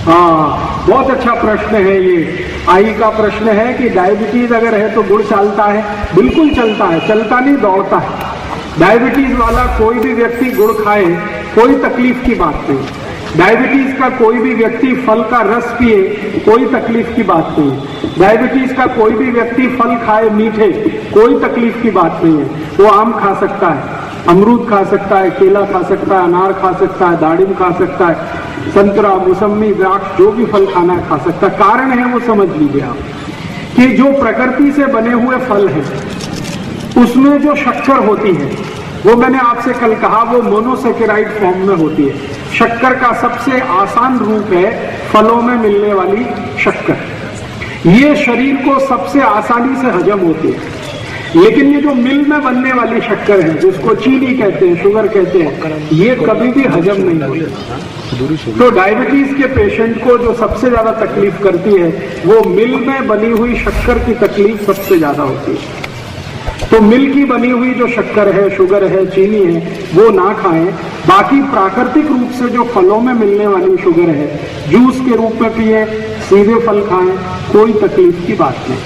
हाँ, बहुत अच्छा प्रश्न है ये। आई का प्रश्न है कि डायबिटीज अगर है तो गुड़ चलता है? बिल्कुल चलता है, चलता नहीं दौड़ता है। डायबिटीज वाला कोई भी व्यक्ति गुड़ खाए कोई तकलीफ की बात नहीं। डायबिटीज का कोई भी व्यक्ति फल का रस पिए कोई तकलीफ की बात नहीं। डायबिटीज का कोई भी व्यक्ति फल खाए मीठे कोई तकलीफ की बात नहीं है। वो आम खा सकता है, अमरूद खा सकता है, केला खा सकता है, अनार खा सकता है, दाड़िम खा सकता है, संतरा, मौसमी, द्राक्ष, जो भी फल खाना है खा सकता है। कारण है वो समझ लीजिए आप कि जो प्रकृति से बने हुए फल हैं उसमें जो शक्कर होती है वो मैंने आपसे कल कहा वो मोनोसेकेराइड फॉर्म में होती है। शक्कर का सबसे आसान रूप है फलों में मिलने वाली शक्कर। ये शरीर को सबसे आसानी से हजम होती है। लेकिन ये जो मिल में बनने वाली शक्कर है जिसको चीनी कहते हैं, शुगर कहते हैं, ये कभी भी हजम नहीं होती। तो डायबिटीज के पेशेंट को जो सबसे ज्यादा तकलीफ करती है वो मिल में बनी हुई शक्कर की तकलीफ सबसे ज्यादा होती है। तो मिल की बनी हुई जो शक्कर है, शुगर है, चीनी है, वो ना खाएं। बाकी प्राकृतिक रूप से जो फलों में मिलने वाली शुगर है जूस के रूप में पिए, सीधे फल खाएं, कोई तकलीफ की बात नहीं।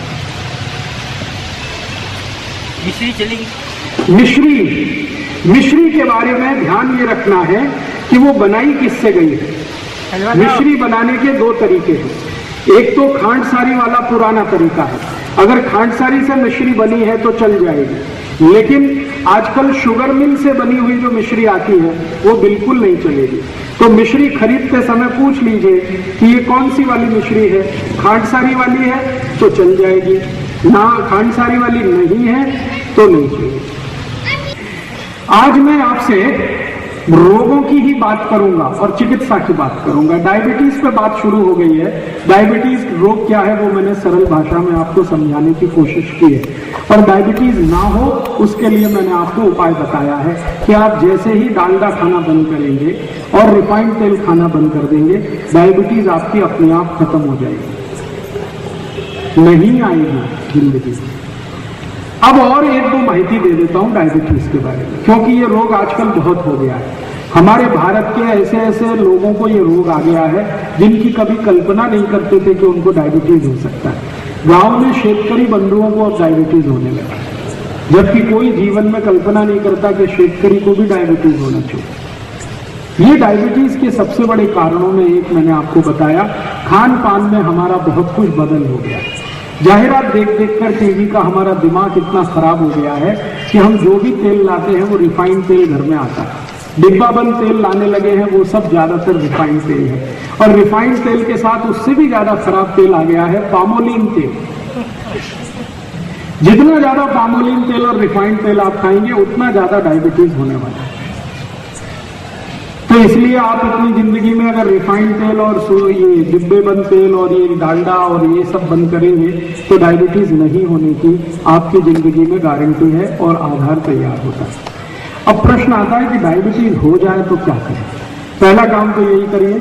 मिश्री चलेगी? मिश्री के बारे में ध्यान ये रखना है कि वो बनाई किससे गई है। मिश्री बनाने के दो तरीके हैं। एक तो खांडसारी वाला पुराना तरीका है, अगर खांडसारी से मिश्री बनी है तो चल जाएगी। लेकिन आजकल शुगर मिल से बनी हुई जो मिश्री आती है वो बिल्कुल नहीं चलेगी। तो मिश्री खरीदते समय पूछ लीजिए कि ये कौन सी वाली मिश्री है। खांडसारी वाली है तो चल जाएगी, ना खांडसारी वाली नहीं है तो नहीं चलेगी। आज मैं आपसे रोगों की ही बात करूंगा और चिकित्सा की बात करूंगा। डायबिटीज पे बात शुरू हो गई है। डायबिटीज रोग क्या है वो मैंने सरल भाषा में आपको समझाने की कोशिश की है। और डायबिटीज ना हो उसके लिए मैंने आपको उपाय बताया है कि आप जैसे ही डालडा खाना बंद करेंगे और रिफाइंड तेल खाना बंद कर देंगे, डायबिटीज आपकी अपने आप खत्म हो जाएगी, नहीं आएगी जिंदगी। अब और एक दो माहिती दे देता हूं डायबिटीज के बारे में, क्योंकि ये रोग आजकल बहुत हो गया है। हमारे भारत के ऐसे ऐसे लोगों को ये रोग आ गया है जिनकी कभी कल्पना नहीं करते थे कि उनको डायबिटीज हो सकता है। गांव में शेतकरी बंधुओं को अब डायबिटीज होने लगा, जबकि कोई जीवन में कल्पना नहीं करता कि शेतकरी को भी डायबिटीज होना चाहिए। ये डायबिटीज के सबसे बड़े कारणों में एक मैंने आपको बताया, खान पान में हमारा बहुत कुछ बदल हो गया है। जाहिरात देख देख कर टीवी का हमारा दिमाग इतना खराब हो गया है कि हम जो भी तेल लाते हैं वो रिफाइंड तेल घर में आता है। डिब्बा बंद तेल लाने लगे हैं वो सब ज्यादातर रिफाइंड तेल है। और रिफाइंड तेल के साथ उससे भी ज्यादा खराब तेल आ गया है पामोलिन तेल। जितना ज्यादा पामोलिन तेल और रिफाइंड तेल आप खाएंगे उतना ज्यादा डायबिटीज होने वाला है। तो इसलिए आप अपनी जिंदगी में अगर रिफाइंड तेल और ये डिब्बे बंद तेल और ये डालडा और ये सब बंद करेंगे तो डायबिटीज नहीं होने की आपकी जिंदगी में गारंटी है और आधार तैयार होता है। अब प्रश्न आता है कि डायबिटीज हो जाए तो क्या करें। पहला काम तो यही करिए,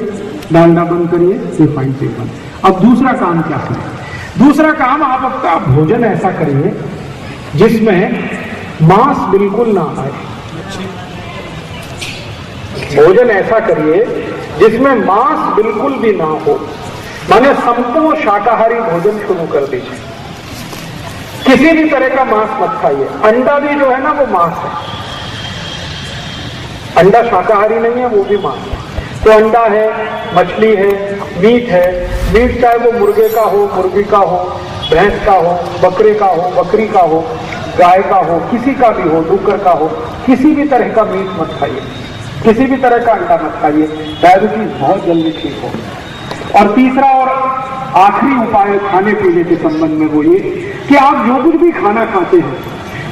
डालडा बंद करिए, रिफाइंड तेल बंद। अब दूसरा काम क्या करें? दूसरा काम आप अपना भोजन ऐसा करिए जिसमें मांस बिल्कुल ना आए। भोजन ऐसा करिए जिसमें मांस बिल्कुल भी ना हो, माने संपूर्ण शाकाहारी भोजन शुरू कर दीजिए। किसी भी तरह का मांस मत खाइए। अंडा भी जो है ना वो मांस है, अंडा शाकाहारी नहीं है, वो भी मांस है। तो अंडा है, मछली है, मीट है। मीट चाहे वो मुर्गे का हो, मुर्गी का हो, भैंस का हो, बकरे का हो, बकरी का हो, गाय का हो, किसी का भी हो, डूकर का हो, किसी भी तरह का मीट मत खाइए, किसी भी तरह का अंडा मत खाइए। डायबिटीज बहुत जल्दी ठीक हो। और तीसरा और आखिरी उपाय खाने पीने के संबंध में वो ये कि आप जो कुछ भी खाना खाते हैं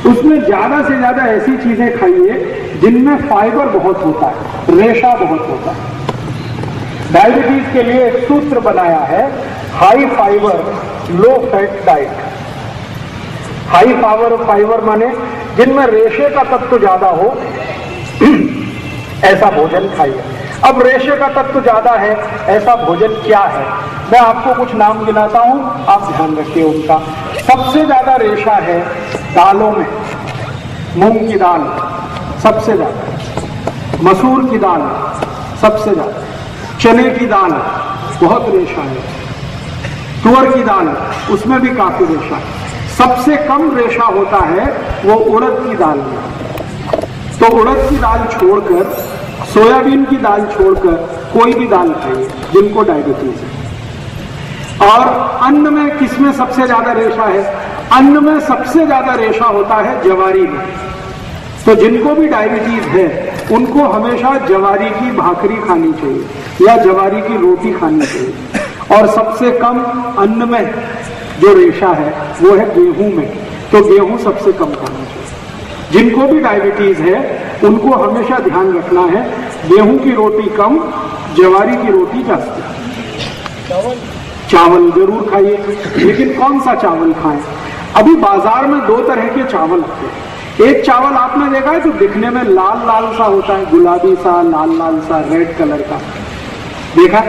उसमें ज्यादा से ज्यादा ऐसी चीजें खाइए जिनमें फाइबर बहुत होता है, रेशा बहुत होता है। डायबिटीज के लिए एक सूत्र बनाया है, high fibre low fat diet. High fibre माने जिनमें रेशे का तत्व ज्यादा हो ऐसा भोजन खाइए। अब रेशे का तत्व ज्यादा है ऐसा भोजन क्या है? मैं आपको कुछ नाम गिनाता हूं, आप ध्यान रखिए उनका। सबसे ज्यादा रेशा है दालों में। मूंग की दाल सबसे ज्यादा, मसूर की दाल सबसे ज्यादा, चने की दाल बहुत रेशा है, तुअर की दाल उसमें भी काफी रेशा है। सबसे कम रेशा होता है वो उड़द की दाल में। तो उड़द की दाल छोड़कर, सोयाबीन की दाल छोड़कर कोई भी दाल खाइए जिनको डायबिटीज है। और अन्न में किसमें सबसे ज्यादा रेशा है? अन्न में सबसे ज्यादा रेशा होता है जवारी में। तो जिनको भी डायबिटीज है उनको हमेशा जवारी की भाकरी खानी चाहिए या जवारी की रोटी खानी चाहिए। और सबसे कम अन्न में जो रेशा है वो है गेहूं में, तो गेहूं सबसे कम खाना चाहिए। जिनको भी डायबिटीज है उनको हमेशा ध्यान रखना है गेहूं की रोटी कम, जवारी की रोटी जास्ती। चावल जरूर खाइए, लेकिन कौन सा चावल खाएं? अभी बाजार में दो तरह के चावल आते हैं। एक चावल आपने देखा है जो दिखने में लाल लाल सा होता है, गुलाबी सा, लाल लाल सा, रेड कलर का, देखा?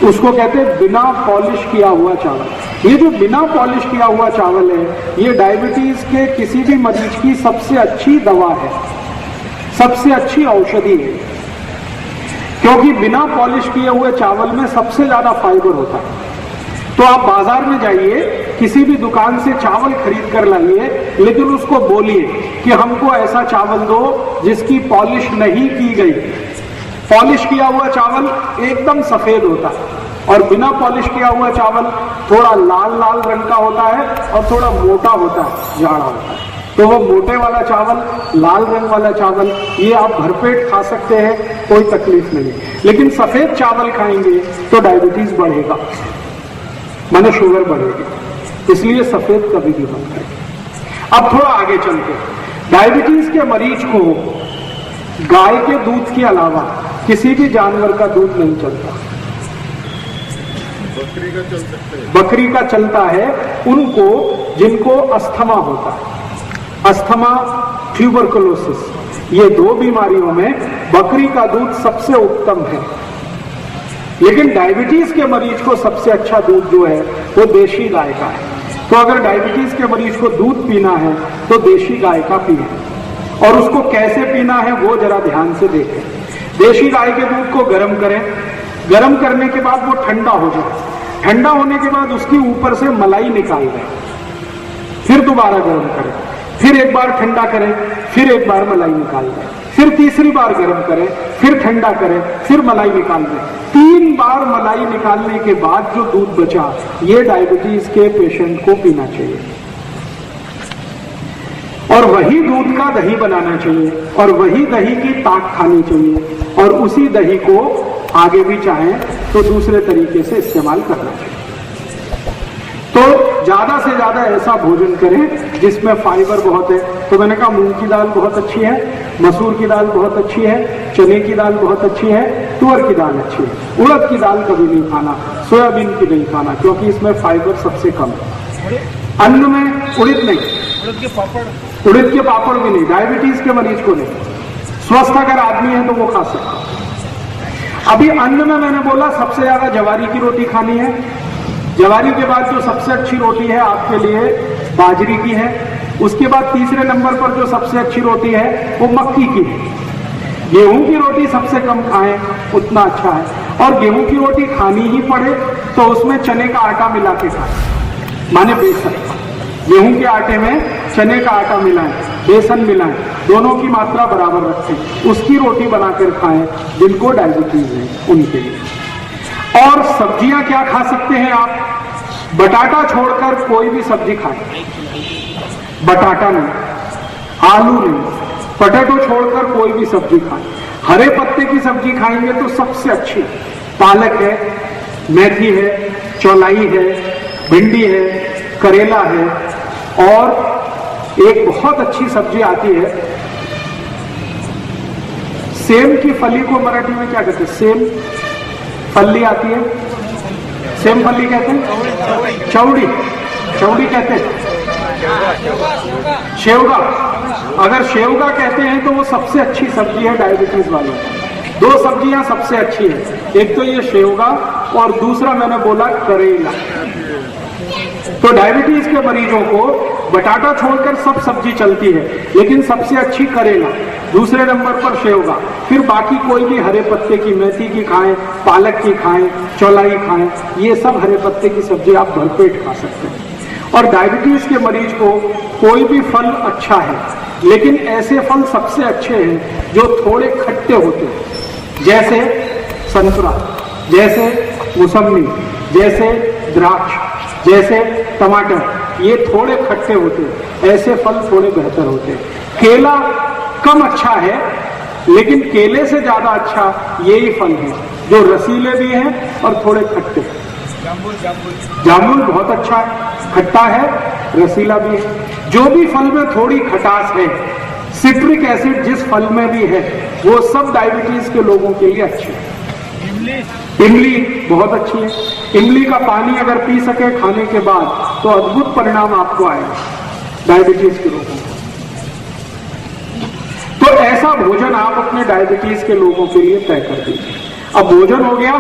उसको कहते हैं बिना पॉलिश किया हुआ चावल। ये जो बिना पॉलिश किया हुआ चावल है, ये डायबिटीज के किसी भी मरीज की सबसे अच्छी दवा है, सबसे अच्छी औषधि है। क्योंकि बिना पॉलिश किए हुए चावल में सबसे ज्यादा फाइबर होता है। तो आप बाजार में जाइए, किसी भी दुकान से चावल खरीद कर लाइए, लेकिन उसको बोलिए कि हमको ऐसा चावल दो जिसकी पॉलिश नहीं की गई। पॉलिश किया हुआ चावल एकदम सफेद होता है और बिना पॉलिश किया हुआ चावल थोड़ा लाल लाल रंग का होता है और थोड़ा मोटा होता है, जाड़ा होता है। तो वो मोटे वाला चावल, लाल रंग वाला चावल, ये आप भरपेट खा सकते हैं, कोई तकलीफ नहीं। लेकिन सफेद चावल खाएंगे तो डायबिटीज बढ़ेगा, माने शुगर बढ़ेगी। इसलिए सफेद कभी भी मत खाइए। अब थोड़ा आगे चलते, डायबिटीज के मरीज को गाय के दूध के अलावा किसी भी जानवर का दूध नहीं चलता। बकरी का चल सकता है। बकरी का चलता है उनको जिनको अस्थमा होता है, अस्थमा, ट्यूबरकुलोसिस, ये दो बीमारियों में बकरी का दूध सबसे उत्तम है। लेकिन डायबिटीज के मरीज को सबसे अच्छा दूध जो है वो देशी गाय का है। तो अगर डायबिटीज के मरीज को दूध पीना है तो देशी गाय का पिए, और उसको कैसे पीना है वो जरा ध्यान से देखें। देशी गाय के दूध को गर्म करें, गर्म करने के बाद वो ठंडा हो जाए, ठंडा होने के बाद उसके ऊपर से मलाई निकाल दें, फिर दोबारा गर्म करें, फिर एक बार ठंडा करें, फिर एक बार मलाई निकाल दें, फिर तीसरी बार गर्म करें, फिर ठंडा करें, फिर मलाई निकाल दें। 3 बार मलाई निकालने के बाद जो दूध बचा, ये डायबिटीज के पेशेंट को पीना चाहिए। और वही दूध का दही बनाना चाहिए और वही दही की ताक खानी चाहिए, और उसी दही को आगे भी चाहें तो दूसरे तरीके से इस्तेमाल करना चाहिए। तो ज्यादा से ज्यादा ऐसा भोजन करें जिसमें फाइबर बहुत है। तो मैंने कहा मूंग की दाल बहुत अच्छी है, मसूर की दाल बहुत अच्छी है, चने की दाल बहुत अच्छी है, तुअर की दाल अच्छी है। उड़द की दाल कभी नहीं खाना, सोयाबीन की नहीं खाना, क्योंकि इसमें फाइबर सबसे कम है। अन्न में उड़द नहीं, उड़द के पापड़, उड़द के पापड़ भी नहीं, डायबिटीज के मरीज को नहीं। स्वस्थ अगर आदमी है तो वो खा सकता है। अभी अन्न में मैंने बोला सबसे ज्यादा जवारी की रोटी खानी है। जवारी के बाद जो सबसे अच्छी रोटी है आपके लिए बाजरी की है। उसके बाद तीसरे नंबर पर जो सबसे अच्छी रोटी है वो मक्की की है। गेहूं की रोटी सबसे कम खाएं उतना अच्छा है, और गेहूं की रोटी खानी ही पड़े तो उसमें चने का आटा मिला के खाएं, माने बेसन। गेहूं के आटे में चने का आटा मिलाएं, बेसन मिलाएं, दोनों की मात्रा बराबर रखें, उसकी रोटी बनाकर खाएं जिनको डायबिटीज है उनके लिए। और सब्जियां क्या खा सकते हैं आप? बटाटा छोड़कर कोई भी सब्जी खाएं। बटाटा नहीं, आलू नहीं, पोटैटो छोड़कर कोई भी सब्जी खाएं। हरे पत्ते की सब्जी खाएंगे तो सबसे अच्छी पालक है, मेथी है, चौलाई है, भिंडी है, करेला है, और एक बहुत अच्छी सब्जी आती है सेम की फली को मराठी में क्या कहते हैं? सेम फली आती है, सेम फली कहते हैं, चौड़ी, चौड़ी कहते हैं, शेवगा। अगर शेवगा कहते हैं तो वो सबसे अच्छी सब्जी है डायबिटीज वालों को। 2 सब्जियां सबसे अच्छी है, एक तो ये शेवगा और दूसरा मैंने बोला करेला। तो डायबिटीज के मरीजों को बटाटा छोड़कर सब सब्जी चलती है, लेकिन सबसे अच्छी करेला, दूसरे नंबर पर सेवगा, फिर बाकी कोई भी हरे पत्ते की, मेथी की खाएं, पालक की खाएं, चौलाई खाएं, ये सब हरे पत्ते की सब्जी आप भरपेट खा सकते हैं। और डायबिटीज के मरीज को कोई भी फल अच्छा है, लेकिन ऐसे फल सबसे अच्छे हैं जो थोड़े खट्टे होते हैं, जैसे संतरा, जैसे मौसमी, जैसे द्राक्ष, जैसे टमाटर, ये थोड़े खट्टे होते हैं, ऐसे फल थोड़े बेहतर होते हैं। केला कम अच्छा है, लेकिन केले से ज्यादा अच्छा यही फल है जो रसीले भी हैं और थोड़े खट्टे। जामुन बहुत अच्छा है, खट्टा है, रसीला भी है। जो भी फल में थोड़ी खटास है, सिट्रिक एसिड जिस फल में भी है, वो सब डायबिटीज के लोगों के लिए अच्छे है। इमली बहुत अच्छी है। इमली का पानी अगर पी सके खाने के बाद तो अद्भुत परिणाम आपको आएगा डायबिटीज के लोगों को। तो ऐसा भोजन आप अपने डायबिटीज के लोगों के लिए तय कर दीजिए। अब भोजन हो गया,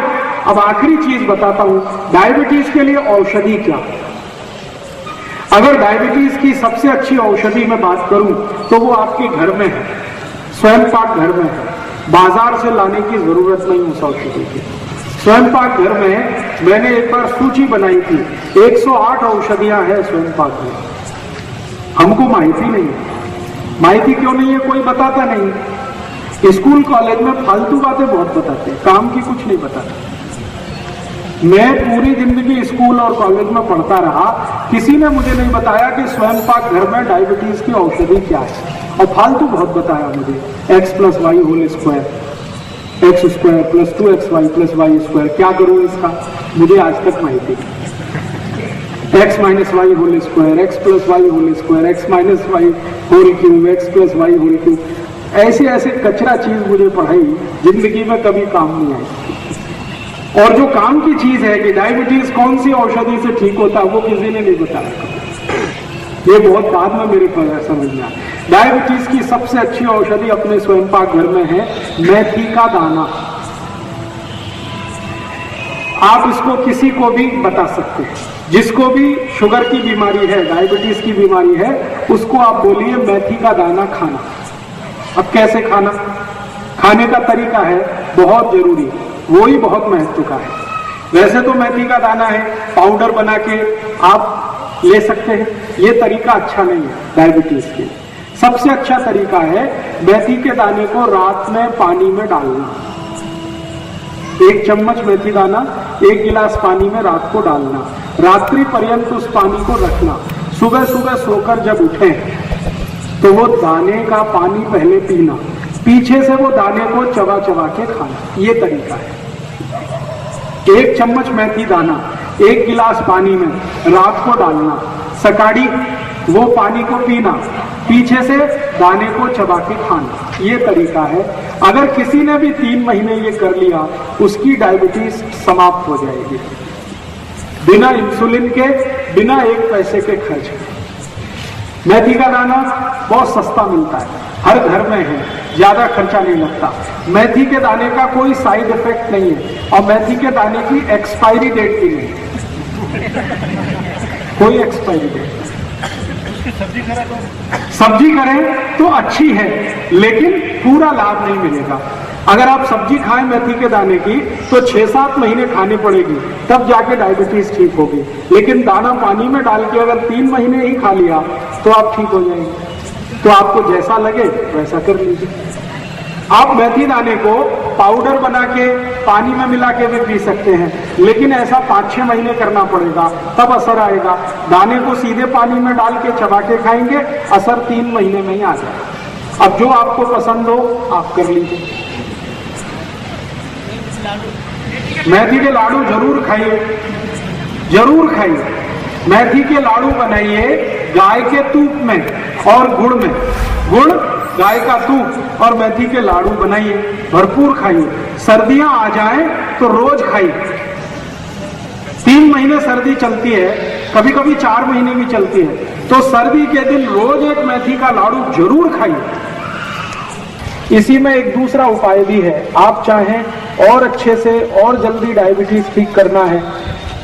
अब आखिरी चीज बताता हूं, डायबिटीज के लिए औषधि क्या। अगर डायबिटीज की सबसे अच्छी औषधि मैं बात करूं तो वो आपके घर में है, स्वयं पाक घर में है, बाजार से लाने की जरूरत नहीं उस औषधि की। स्वयं पाक घर में मैंने एक बार सूची बनाई थी, 108 औषधियां हैं स्वयं पाक में। हमको माहिती नहीं है। माहिती क्यों नहीं है? कोई बताता नहीं। स्कूल कॉलेज में फालतू बातें बहुत बताते हैं, काम की कुछ नहीं बताते। मैं पूरी जिंदगी स्कूल और कॉलेज में पढ़ता रहा, किसी ने मुझे नहीं बताया कि स्वयं पाक घर में डायबिटीज की औषधि क्या है। और फालतू बहुत बताया मुझे, x + y whole square, x² + 2xy + y², क्या करूं इसका मुझे आज तक माहिती नहीं। x - y whole square, x + y whole square, x - y whole cube, x + y whole cube, ऐसे ऐसे कचरा चीज मुझे पढ़ाई, जिंदगी में कभी काम नहीं आई। और जो काम की चीज है कि डायबिटीज कौन सी औषधि से ठीक होता है, वो किसी ने नहीं बताया। ये बहुत बाद में मेरे को समझ में आया। डायबिटीज की सबसे अच्छी औषधि अपने स्वयं पाक घर में है मेथी का दाना। आप इसको किसी को भी बता सकते हैं, जिसको भी शुगर की बीमारी है, डायबिटीज की बीमारी है, उसको आप बोलिए मेथी का दाना खाना। अब कैसे खाना? खाने का तरीका है बहुत जरूरी, वो ही बहुत महत्व का है। वैसे तो मेथी का दाना है, पाउडर बना के आप ले सकते हैं, ये तरीका अच्छा नहीं है डायबिटीज के। सबसे अच्छा तरीका है मेथी के दाने को रात में पानी में डालना। 1 चम्मच मेथी दाना 1 गिलास पानी में रात को डालना, रात्रि पर्यंत उस पानी को रखना। सुबह सुबह सोकर जब उठें तो वो दाने का पानी पहले पीना, पीछे से वो दाने को चबा चबा के खाना, ये तरीका है। 1 चम्मच मेथी दाना 1 गिलास पानी में रात को डालना, सकाड़ी वो पानी को पीना, पीछे से दाने को चबा के खाना, ये तरीका है। अगर किसी ने भी 3 महीने ये कर लिया, उसकी डायबिटीज समाप्त हो जाएगी, बिना इंसुलिन के, बिना 1 पैसे के खर्च के। मेथी का दाना बहुत सस्ता मिलता है, हर घर में है, ज्यादा खर्चा नहीं लगता। मेथी के दाने का कोई साइड इफेक्ट नहीं है, और मेथी के दाने की एक्सपायरी डेट भी नहीं है, कोई एक्सपायरी डेट। सब्जी करें तो अच्छी है, लेकिन पूरा लाभ नहीं मिलेगा। अगर आप सब्जी खाएं मेथी के दाने की तो 6-7 महीने खानी पड़ेगी, तब जाके डायबिटीज ठीक होगी। लेकिन दाना पानी में डाल के अगर 3 महीने ही खा लिया तो आप ठीक हो जाएंगे। तो आपको जैसा लगे वैसा कर लीजिए। आप मेथी दाने को पाउडर बना के पानी में मिला के भी पी सकते हैं, लेकिन ऐसा 5-6 महीने करना पड़ेगा, तब असर आएगा। दाने को सीधे पानी में डाल के चबा के खाएंगे, असर 3 महीने में ही आ जाएगा। अब जो आपको पसंद हो आप कर लीजिए। मेथी के लाडू जरूर खाइए, जरूर खाइए। मेथी के लाडू बनाइए गाय के तूप में और गुड़ में, गुड़, गाय का तूप और मेथी के लाडू बनाइए, भरपूर खाइए। सर्दियां आ जाएं तो रोज खाइए। 3 महीने सर्दी चलती है, कभी कभी 4 महीने भी चलती है, तो सर्दी के दिन रोज एक मेथी का लाडू जरूर खाइए। इसी में एक दूसरा उपाय भी है, आप चाहें और अच्छे से और जल्दी डायबिटीज ठीक करना है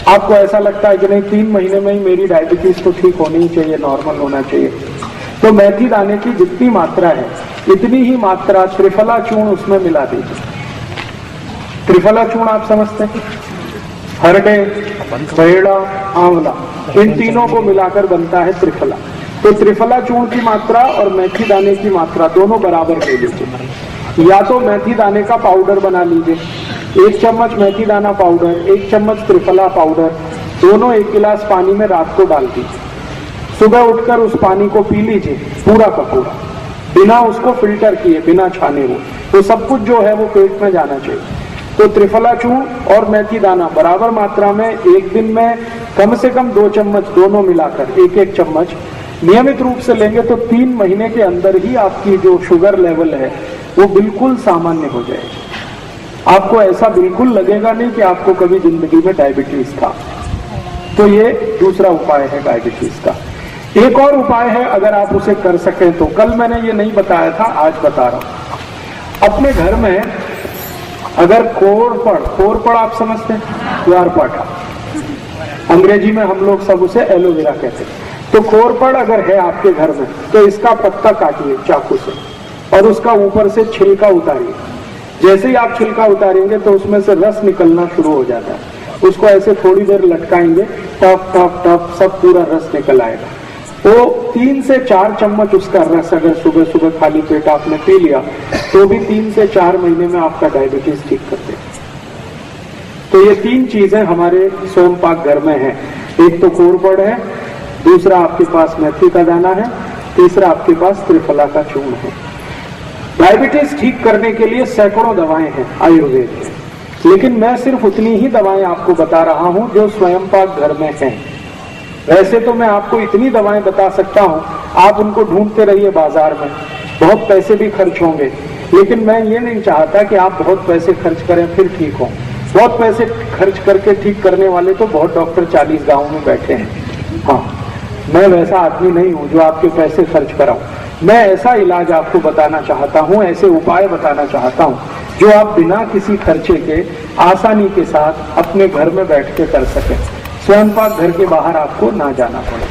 आपको ऐसा लगता है कि नहीं 3 महीने में ही मेरी डायबिटीज तो ठीक होनी ही चाहिए, नॉर्मल होना चाहिए, तो मेथी दाने की जितनी मात्रा है इतनी ही मात्रा त्रिफला चूर्ण उसमें मिला दीजिए। त्रिफला चूर्ण आप समझते हैं, हरडे, पेड़ा, आंवला, इन तीनों को मिलाकर बनता है त्रिफला। तो त्रिफला चूर्ण की मात्रा और मेथी दाने की मात्रा दोनों बराबर ले लीजिए। या तो मेथी दाने का पाउडर बना लीजिए, 1 चम्मच मेथी दाना पाउडर, 1 चम्मच त्रिफला पाउडर, दोनों 1 गिलास पानी में रात को डाल दीजिए। सुबह उठकर उस पानी को पी लीजिए पूरा का पूरा, बिना उसको फिल्टर किए, बिना छाने हुए। तो सब कुछ जो है वो पेट में जाना चाहिए। तो त्रिफला चूर्ण और मेथी दाना बराबर मात्रा में एक दिन में कम से कम 2 चम्मच दोनों मिलाकर 1-1 चम्मच नियमित रूप से लेंगे तो 3 महीने के अंदर ही आपकी जो शुगर लेवल है वो बिल्कुल सामान्य हो जाएगी। आपको ऐसा बिल्कुल लगेगा नहीं कि आपको कभी जिंदगी में डायबिटीज था। तो ये दूसरा उपाय है डायबिटीज का। एक और उपाय है, अगर आप उसे कर सकें तो, कल मैंने ये नहीं बताया था, आज बता रहा हूं। अपने घर में अगर कोरपड़ आप समझते हैं, ग्वारपाठा, अंग्रेजी में हम लोग सब उसे एलोवेरा कहते हैं। तो कोरपड़ अगर है आपके घर में तो इसका पत्ता काटिए चाकू से और उसका ऊपर से छिलका उतारिए। जैसे ही आप छिलका उतारेंगे तो उसमें से रस निकलना शुरू हो जाता है। उसको ऐसे थोड़ी देर लटकाएंगे, टप टप टप सब पूरा रस निकल आएगा। तो 3 से 4 चम्मच उसका रस अगर सुबह सुबह खाली पेट आपने पी लिया तो भी 3 से 4 महीने में आपका डायबिटीज ठीक कर देगा। तो ये 3 चीजें हमारे स्वयं पाक घर में हैं। एक तो कोरपड़ है, दूसरा आपके पास मेथी का दाना है, तीसरा आपके पास त्रिफला का चूर्ण है। डायबिटीज ठीक करने के लिए सैकड़ों दवाएं हैं आयुर्वेद में, लेकिन मैं सिर्फ उतनी ही दवाएं आपको बता रहा हूं जो स्वयं पाक घर में हैं। वैसे तो मैं आपको इतनी दवाएं बता सकता हूं, आप उनको ढूंढते रहिए बाजार में, बहुत पैसे भी खर्च होंगे, लेकिन मैं ये नहीं चाहता कि आप बहुत पैसे खर्च करें फिर ठीक हो। बहुत पैसे खर्च करके ठीक करने वाले तो बहुत डॉक्टर 40 गाँव में बैठे हैं। हाँ, मैं वैसा आदमी नहीं हूं जो आपके पैसे खर्च कराऊं। मैं ऐसा इलाज आपको बताना चाहता हूं, ऐसे उपाय बताना चाहता हूं जो आप बिना किसी खर्चे के आसानी के साथ अपने घर में बैठ के कर सकें। स्वयं पाक घर के बाहर आपको ना जाना पड़े।